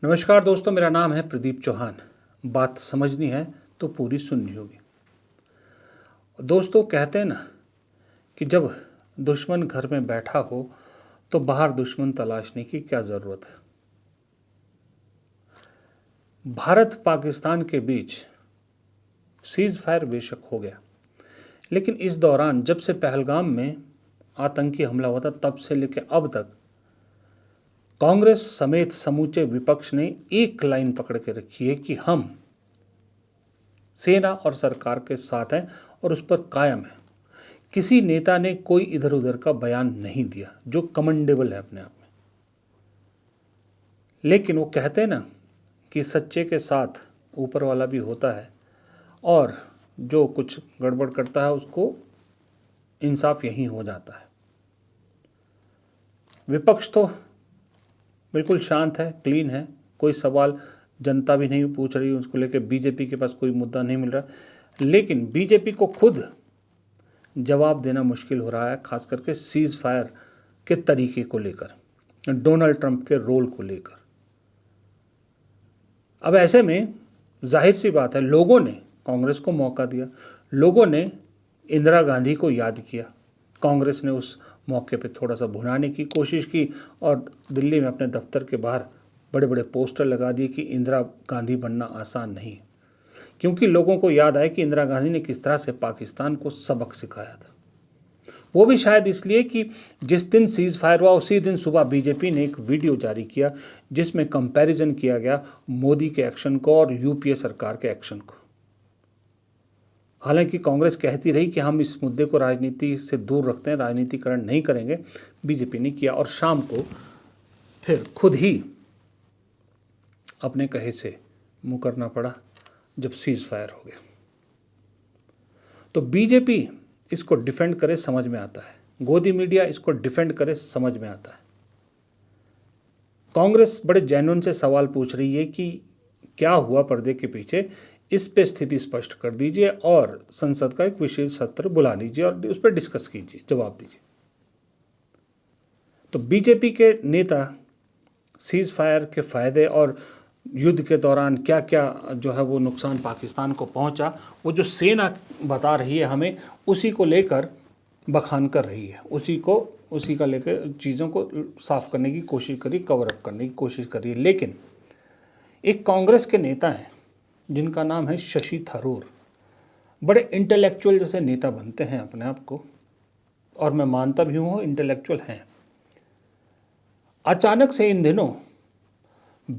नमस्कार दोस्तों, मेरा नाम है प्रदीप चौहान। बात समझनी है तो पूरी सुननी होगी। दोस्तों, कहते हैं ना कि जब दुश्मन घर में बैठा हो तो बाहर दुश्मन तलाशने की क्या ज़रूरत है। भारत पाकिस्तान के बीच सीज़ फायर बेशक हो गया, लेकिन इस दौरान जब से पहलगाम में आतंकी हमला हुआ था तब से लेकर अब तक कांग्रेस समेत समूचे विपक्ष ने एक लाइन पकड़ के रखी है कि हम सेना और सरकार के साथ हैं और उस पर कायम है। किसी नेता ने कोई इधर उधर का बयान नहीं दिया जो कमेंडेबल है अपने आप में। लेकिन वो कहते हैं ना कि सच्चे के साथ ऊपर वाला भी होता है और जो कुछ गड़बड़ करता है उसको इंसाफ यहीं हो जाता है। विपक्ष तो बिल्कुल शांत है, क्लीन है, कोई सवाल जनता भी नहीं पूछ रही, उसको लेकर बीजेपी के पास कोई मुद्दा नहीं मिल रहा। लेकिन बीजेपी को खुद जवाब देना मुश्किल हो रहा है, खास करके सीज़ फायर के तरीके को लेकर, डोनाल्ड ट्रंप के रोल को लेकर। अब ऐसे में जाहिर सी बात है, लोगों ने कांग्रेस को मौका दिया, लोगों ने इंदिरा गांधी को याद किया। कांग्रेस ने उस मौके पे थोड़ा सा भुनाने की कोशिश की और दिल्ली में अपने दफ्तर के बाहर बड़े बड़े पोस्टर लगा दिए कि इंदिरा गांधी बनना आसान नहीं, क्योंकि लोगों को याद आया कि इंदिरा गांधी ने किस तरह से पाकिस्तान को सबक सिखाया था। वो भी शायद इसलिए कि जिस दिन सीज़ फायर हुआ उसी दिन सुबह बीजेपी ने एक वीडियो जारी किया जिसमें कंपैरिजन किया गया मोदी के एक्शन को और यूपीए सरकार के एक्शन को। हालांकि कांग्रेस कहती रही कि हम इस मुद्दे को राजनीति से दूर रखते हैं, राजनीतिकरण नहीं करेंगे, बीजेपी ने किया और शाम को फिर खुद ही अपने कहे से मुकरना पड़ा जब सीज़ फायर हो गया। तो बीजेपी इसको डिफेंड करे समझ में आता है, गोदी मीडिया इसको डिफेंड करे समझ में आता है। कांग्रेस बड़े जेन्युइन से सवाल पूछ रही है कि क्या हुआ पर्दे के पीछे, इस पे स्थिति स्पष्ट कर दीजिए और संसद का एक विशेष सत्र बुला लीजिए और उस पर डिस्कस कीजिए, जवाब दीजिए। तो बीजेपी के नेता सीज़ फायर के फ़ायदे और युद्ध के दौरान क्या क्या जो है वो नुकसान पाकिस्तान को पहुंचा, वो जो सेना बता रही है हमें, उसी को लेकर बखान कर रही है, उसी का लेकर चीज़ों को साफ करने की कोशिश करी, कवर अप करने की कोशिश करी। लेकिन एक कांग्रेस के नेता हैं जिनका नाम है शशि थरूर, बड़े इंटेलेक्चुअल जैसे नेता बनते हैं अपने आप को, और मैं मानता भी हूँ इंटेलेक्चुअल हैं। अचानक से इन दिनों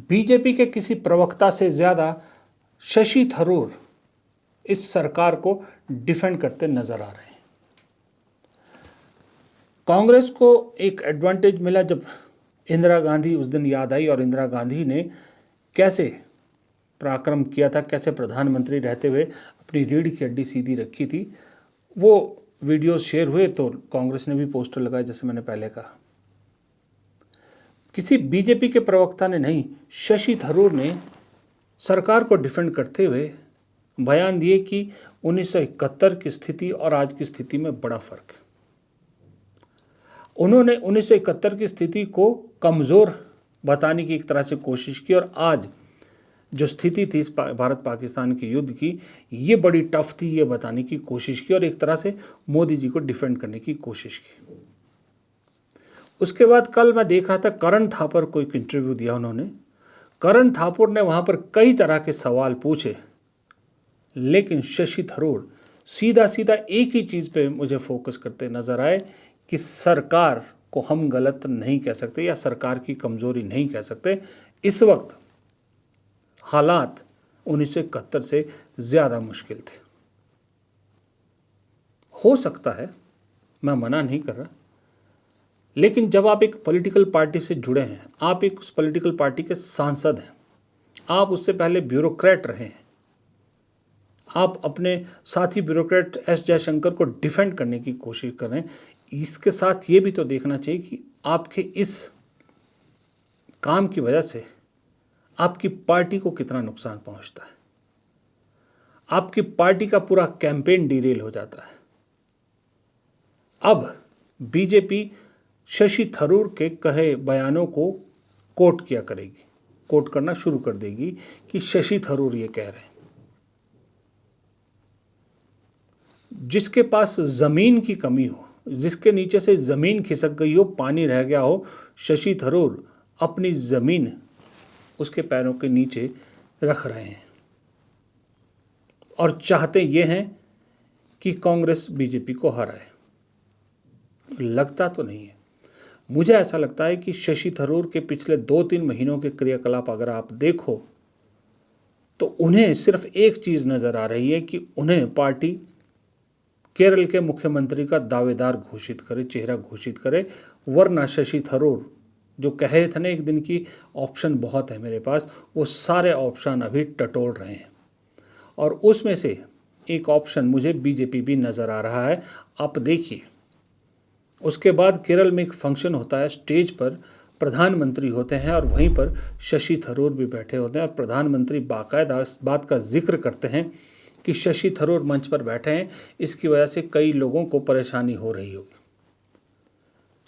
बीजेपी के किसी प्रवक्ता से ज़्यादा शशि थरूर इस सरकार को डिफेंड करते नजर आ रहे हैं। कांग्रेस को एक एडवांटेज मिला जब इंदिरा गांधी उस दिन याद आई और इंदिरा गांधी ने कैसे पराक्रम किया था, कैसे प्रधानमंत्री रहते हुए अपनी रीढ़ की हड्डी सीधी रखी थी। वो वीडियोस शेयर हुए तो कांग्रेस ने भी पोस्टर लगाए, जैसे मैंने पहले कहा। किसी बीजेपी के प्रवक्ता ने नहीं, शशि थरूर ने सरकार को डिफेंड करते हुए बयान दिए कि 1971 की स्थिति और आज की स्थिति में बड़ा फर्क है। उन्होंने 1971 की स्थिति को कमज़ोर बताने की एक तरह से कोशिश की और आज जो स्थिति थी इस भारत पाकिस्तान के युद्ध की, ये बड़ी टफ थी, ये बताने की कोशिश की और एक तरह से मोदी जी को डिफेंड करने की कोशिश की। उसके बाद कल मैं देख रहा था करण थापर को एक इंटरव्यू दिया उन्होंने। करण थापर ने वहाँ पर कई तरह के सवाल पूछे, लेकिन शशि थरूर सीधा सीधा एक ही चीज़ पे मुझे फोकस करते नज़र आए कि सरकार को हम गलत नहीं कह सकते या सरकार की कमज़ोरी नहीं कह सकते। इस वक्त हालात 1971 से ज़्यादा मुश्किल थे। हो सकता है, मैं मना नहीं कर रहा, लेकिन जब आप एक पॉलिटिकल पार्टी से जुड़े हैं, आप एक उस पॉलिटिकल पार्टी के सांसद हैं, आप उससे पहले ब्यूरोक्रेट रहे हैं, आप अपने साथी ब्यूरोक्रेट एस जयशंकर को डिफेंड करने की कोशिश कर रहे हैं, इसके साथ ये भी तो देखना चाहिए कि आपके इस काम की वजह से आपकी पार्टी को कितना नुकसान पहुंचता है। आपकी पार्टी का पूरा कैंपेन डिरेल हो जाता है। अब बीजेपी शशि थरूर के कहे बयानों को कोट किया करेगी, कोट करना शुरू कर देगी कि शशि थरूर ये कह रहे हैं। जिसके पास ज़मीन की कमी हो, जिसके नीचे से ज़मीन खिसक गई हो, पानी रह गया हो, शशि थरूर अपनी ज़मीन उसके पैरों के नीचे रख रहे हैं और चाहते ये हैं कि कांग्रेस बीजेपी को हराए। लगता तो नहीं है। मुझे ऐसा लगता है कि शशि थरूर के पिछले 2-3 महीनों के क्रियाकलाप अगर आप देखो तो उन्हें सिर्फ एक चीज़ नज़र आ रही है कि उन्हें पार्टी केरल के मुख्यमंत्री का दावेदार घोषित करे, चेहरा घोषित करे, वरना शशि थरूर जो कहे थे ना एक दिन की ऑप्शन बहुत है मेरे पास, वो सारे ऑप्शन अभी टटोल रहे हैं और उसमें से एक ऑप्शन मुझे बीजेपी भी नज़र आ रहा है। आप देखिए, उसके बाद केरल में एक फंक्शन होता है, स्टेज पर प्रधानमंत्री होते हैं और वहीं पर शशि थरूर भी बैठे होते हैं और प्रधानमंत्री बाकायदा इस बात का जिक्र करते हैं कि शशि थरूर मंच पर बैठे हैं, इसकी वजह से कई लोगों को परेशानी हो रही होगी।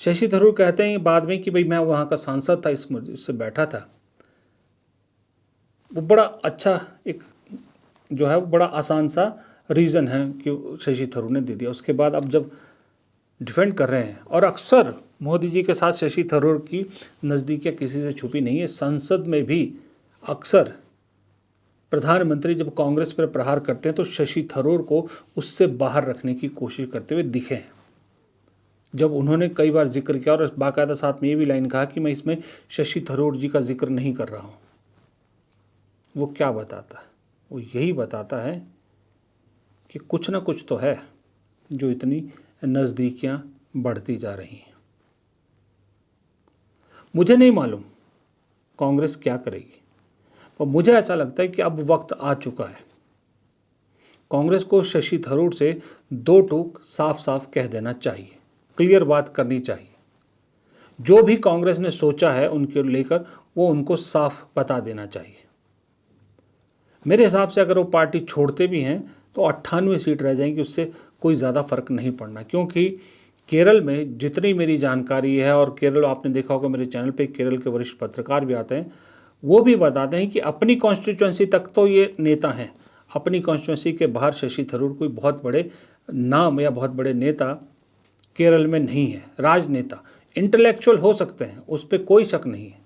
शशि थरूर कहते हैं बाद में कि भाई मैं वहाँ का सांसद था, इससे बैठा था। वो बड़ा अच्छा एक जो है वो बड़ा आसान सा रीज़न है कि शशि थरूर ने दे दिया। उसके बाद अब जब डिफेंड कर रहे हैं, और अक्सर मोदी जी के साथ शशि थरूर की नज़दीकियाँ किसी से छुपी नहीं है, संसद में भी अक्सर प्रधानमंत्री जब कांग्रेस पर प्रहार करते हैं तो शशि थरूर को उससे बाहर रखने की कोशिश करते हुए दिखे हैं। जब उन्होंने कई बार जिक्र किया और बाकायदा साथ में ये भी लाइन कहा कि मैं इसमें शशि थरूर जी का जिक्र नहीं कर रहा हूँ, वो क्या बताता है? वो यही बताता है कि कुछ ना कुछ तो है जो इतनी नज़दीकियाँ बढ़ती जा रही हैं। मुझे नहीं मालूम कांग्रेस क्या करेगी, पर मुझे ऐसा लगता है कि अब वक्त आ चुका है कांग्रेस को शशि थरूर से दो टूक साफ साफ कह देना चाहिए, क्लियर बात करनी चाहिए। जो भी कांग्रेस ने सोचा है उनके लेकर वो उनको साफ बता देना चाहिए। मेरे हिसाब से अगर वो पार्टी छोड़ते भी हैं तो 98 सीट रह जाएंगी, उससे कोई ज़्यादा फर्क नहीं पड़ना, क्योंकि केरल में जितनी मेरी जानकारी है, और केरल आपने देखा होगा मेरे चैनल पे केरल के वरिष्ठ पत्रकार भी आते हैं, वो भी बताते हैं कि अपनी कॉन्स्टिट्यूंसी तक तो ये नेता हैं, अपनी कॉन्स्टिट्यूंसी के बाहर शशि थरूर कोई बहुत बड़े नाम या बहुत बड़े नेता केरल में नहीं है। राजनेता इंटेलेक्चुअल हो सकते हैं, उस पर कोई शक नहीं है,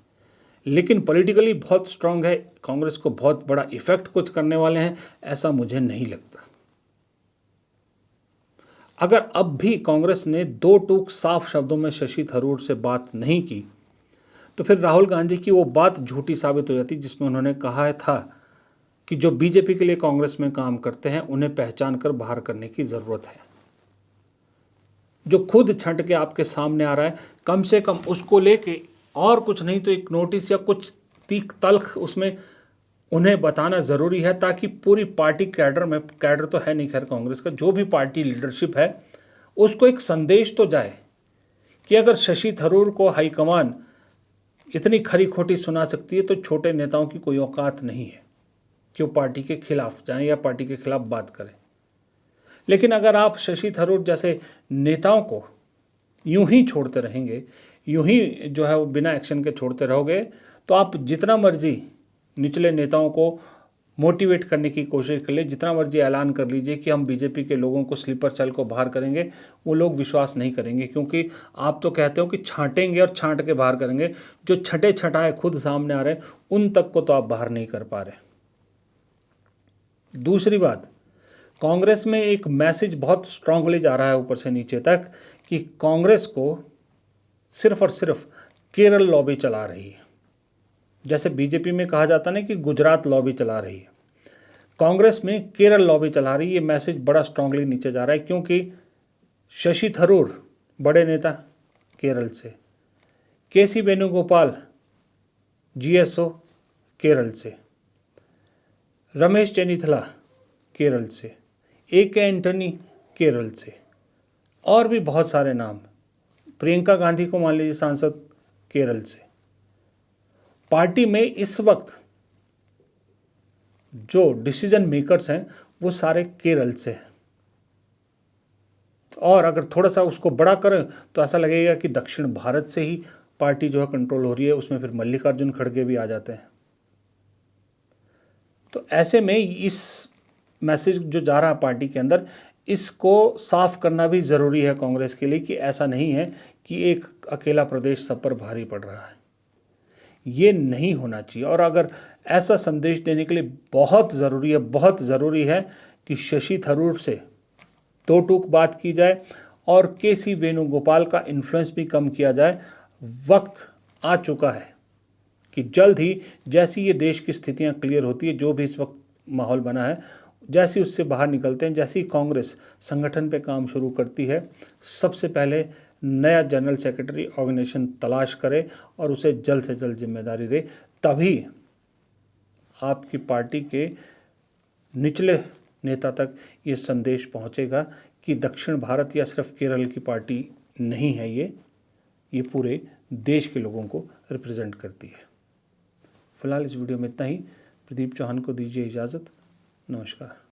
लेकिन पॉलिटिकली बहुत स्ट्रांग है, कांग्रेस को बहुत बड़ा इफेक्ट कुछ करने वाले हैं, ऐसा मुझे नहीं लगता। अगर अब भी कांग्रेस ने दो टूक साफ शब्दों में शशि थरूर से बात नहीं की तो फिर राहुल गांधी की वो बात झूठी साबित हो जाती जिसमें उन्होंने कहा था कि जो बीजेपी के लिए कांग्रेस में काम करते हैं उन्हें पहचान कर बाहर करने की ज़रूरत है। जो खुद छंट के आपके सामने आ रहा है, कम से कम उसको लेके और कुछ नहीं तो एक नोटिस या कुछ तीख तल्ख उसमें उन्हें बताना ज़रूरी है, ताकि पूरी पार्टी कैडर में, कैडर तो है नहीं खैर कांग्रेस का, जो भी पार्टी लीडरशिप है उसको एक संदेश तो जाए कि अगर शशि थरूर को हाईकमान इतनी खरी खोटी सुना सकती है तो छोटे नेताओं की कोई औकात नहीं है कि वो पार्टी के खिलाफ जाएं या पार्टी के खिलाफ बात करें। लेकिन अगर आप शशि थरूर जैसे नेताओं को यूं ही छोड़ते रहेंगे, यूं ही जो है वो बिना एक्शन के छोड़ते रहोगे, तो आप जितना मर्जी निचले नेताओं को मोटिवेट करने की कोशिश कर ले, जितना मर्जी ऐलान कर लीजिए कि हम बीजेपी के लोगों को स्लीपर सेल को बाहर करेंगे, वो लोग विश्वास नहीं करेंगे, क्योंकि आप तो कहते हो कि छांटेंगे और छांट के बाहर करेंगे। जो छटे छटाए खुद सामने आ रहे हैं उन तक को तो आप बाहर नहीं कर पा रहे। दूसरी बात, कांग्रेस में एक मैसेज बहुत स्ट्रांगली जा रहा है ऊपर से नीचे तक कि कांग्रेस को सिर्फ और सिर्फ केरल लॉबी चला रही है। जैसे बीजेपी में कहा जाता ना कि गुजरात लॉबी चला रही है, कांग्रेस में केरल लॉबी चला रही है। ये मैसेज बड़ा स्ट्रांगली नीचे जा रहा है, क्योंकि शशि थरूर बड़े नेता केरल से, केसी वेणुगोपाल जीएसओ केरल से, रमेश चेन्निथला केरल से, AK एंटनी केरल से, और भी बहुत सारे नाम, प्रियंका गांधी को मान लीजिए सांसद केरल से। पार्टी में इस वक्त जो डिसीजन मेकर्स हैं वो सारे केरल से हैं, और अगर थोड़ा सा उसको बड़ा करें तो ऐसा लगेगा कि दक्षिण भारत से ही पार्टी जो है कंट्रोल हो रही है। उसमें फिर मल्लिकार्जुन खड़गे भी आ जाते हैं। तो ऐसे में इस मैसेज जो जा रहा है पार्टी के अंदर, इसको साफ करना भी ज़रूरी है कांग्रेस के लिए कि ऐसा नहीं है कि एक अकेला प्रदेश सब पर भारी पड़ रहा है। ये नहीं होना चाहिए। और अगर ऐसा संदेश देने के लिए बहुत ज़रूरी है कि शशि थरूर से दो टूक बात की जाए और के.सी. वेणुगोपाल का इन्फ्लुएंस भी कम किया जाए। वक्त आ चुका है कि जल्द ही जैसी ये देश की स्थितियां क्लियर होती है, जो भी इस वक्त माहौल बना है, जैसे उससे बाहर निकलते हैं, जैसे ही कांग्रेस संगठन पे काम शुरू करती है, सबसे पहले नया जनरल सेक्रेटरी ऑर्गेनाइजेशन तलाश करे और उसे जल्द से जल्द जिम्मेदारी दे। तभी आपकी पार्टी के निचले नेता तक ये संदेश पहुंचेगा कि दक्षिण भारत या सिर्फ केरल की पार्टी नहीं है, ये पूरे देश के लोगों को रिप्रेजेंट करती है। फिलहाल इस वीडियो में इतना ही। प्रदीप चौहान को दीजिए इजाज़त। नमस्कार।